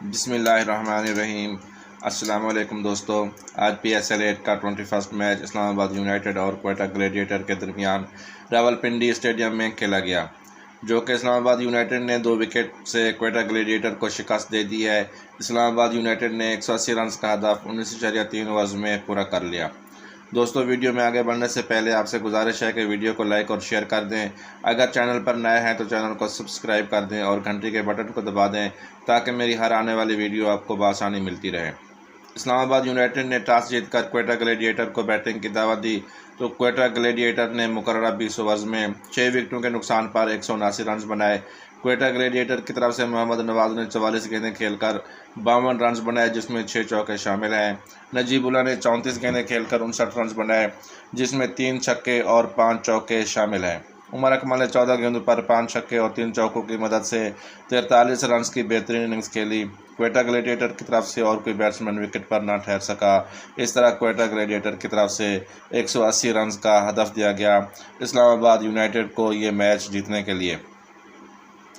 बिस्मिल्लाहिर्रहमानिर्रहीम। अस्सलाम वालेकुम दोस्तों। आज PSL 8 का 21 मैच इस्लामाबाद यूनाइटेड और क्वेटा ग्लेडिएटर के दरमियान रावलपिंडी स्टेडियम में खेला गया, जो कि इस्लामाबाद यूनाइटेड ने 2 विकेट से क्वेटा ग्लेडिएटर को शिकस्त दे दी है। इस्लामाबाद यूनाइटेड ने 180 रन का हदफ 19.3 ओवर्स में पूरा कर लिया। दोस्तों, वीडियो में आगे बढ़ने से पहले आपसे गुजारिश है कि वीडियो को लाइक और शेयर कर दें। अगर चैनल पर नए हैं तो चैनल को सब्सक्राइब कर दें और घंटी के बटन को दबा दें ताकि मेरी हर आने वाली वीडियो आपको बआसानी मिलती रहे। इस्लामाबाद यूनाइटेड ने टॉस जीतकर क्वेटा ग्लेडिएटर को बैटिंग की दावत दी, तो क्वेटा ग्लेडिएटर ने मुकर्ररा 20 ओवर्स में 6 विकेटों के नुकसान पर 179 रन बनाए। क्वेटा ग्लेडिएटर की तरफ से मोहम्मद नवाज ने 44 गेंदें खेलकर 52 रन बनाए, जिसमें 6 चौके शामिल हैं। नजीबुल्लाह ने 34 गेंदें खेलकर 59 रन बनाए, जिसमें 3 छक्के और 5 चौके शामिल हैं। उमर अकमल ने 14 गेंदों पर 5 छक्के और 3 चौकों की मदद से 43 रन की बेहतरीन इनिंग्स खेली। क्वेटा ग्लेडिएटर की तरफ से और कोई बैट्समैन विकेट पर न ठहर सका। इस तरह क्वेटा ग्लेडिएटर की तरफ से 180 रन का हदफ दिया गया इस्लामाबाद यूनाइटेड को ये मैच जीतने के लिए।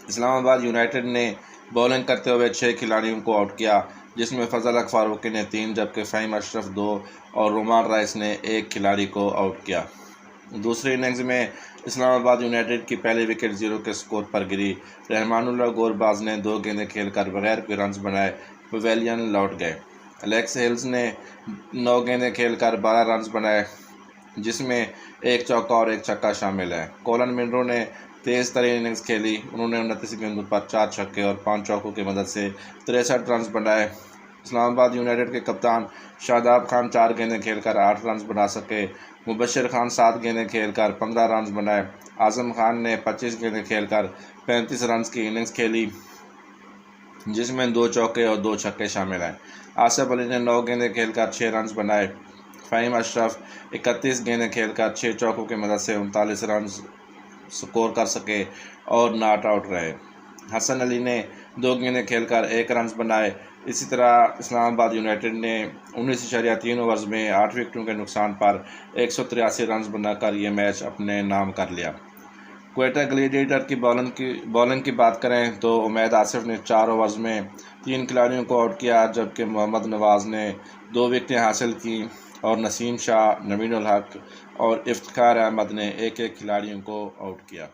इस्लामाबाद यूनाइटेड ने बॉलिंग करते हुए 6 खिलाड़ियों को आउट किया, जिसमें फजल हक फारूकी ने 3 जबकि फ़हीम अशरफ 2 और रोमान राइस ने 1 खिलाड़ी को आउट किया। दूसरी इनिंग्स में इस्लामाबाद यूनाइटेड की पहली विकेट 0 के स्कोर पर गिरी। रहमानुल्लाह गोरबाज ने 2 गेंदें खेलकर बगैर कोई रन बनाए पवेलियन लौट गए। एलेक्स हेल्स ने 9 गेंदें खेलकर 12 रन बनाए, जिसमें 1 चौका और 1 छक्का शामिल है। कोलन मिनरो ने तेज़ तरीन इनिंग्स खेली। उन्होंने 29 गेंदों पर 4 छक्के और 5 चौकों की मदद से 63 रन बनाए। इस्लामाबाद यूनाइटेड के कप्तान शादाब खान 4 गेंदें खेलकर 8 रन बना सके। मुबशर खान 7 गेंदें खेलकर 15 रन बनाए। आज़म खान ने 25 गेंदें खेलकर 35 रन की इनिंग्स खेली, जिसमें 2 चौके और 2 छक्के शामिल हैं। आसिफ अली ने 9 गेंदें खेलकर 6 रन बनाए। फ़हीम अशरफ 31 गेंदें खेलकर 6 चौकों की मदद से 39 रन स्कोर कर सके और नॉट आउट रहे। हसन अली ने 2 गेंदें खेलकर 1 रन बनाए। इसी तरह इस्लामाबाद यूनाइटेड ने 19.3 ओवर्स में 8 विकेटों के नुकसान पर 183 रन बनाकर यह मैच अपने नाम कर लिया। क्वेटा ग्लेडिएटर की बॉलिंग की बात करें तो उमैद आसिफ ने 4 ओवर्स में 3 खिलाड़ियों को आउट किया, जबकि मोहम्मद नवाज ने 2 विकेटें हासिल की और नसीम शाह, नवीन उल हक और इफ्तिखार अहमद ने 1-1 खिलाड़ियों को आउट किया।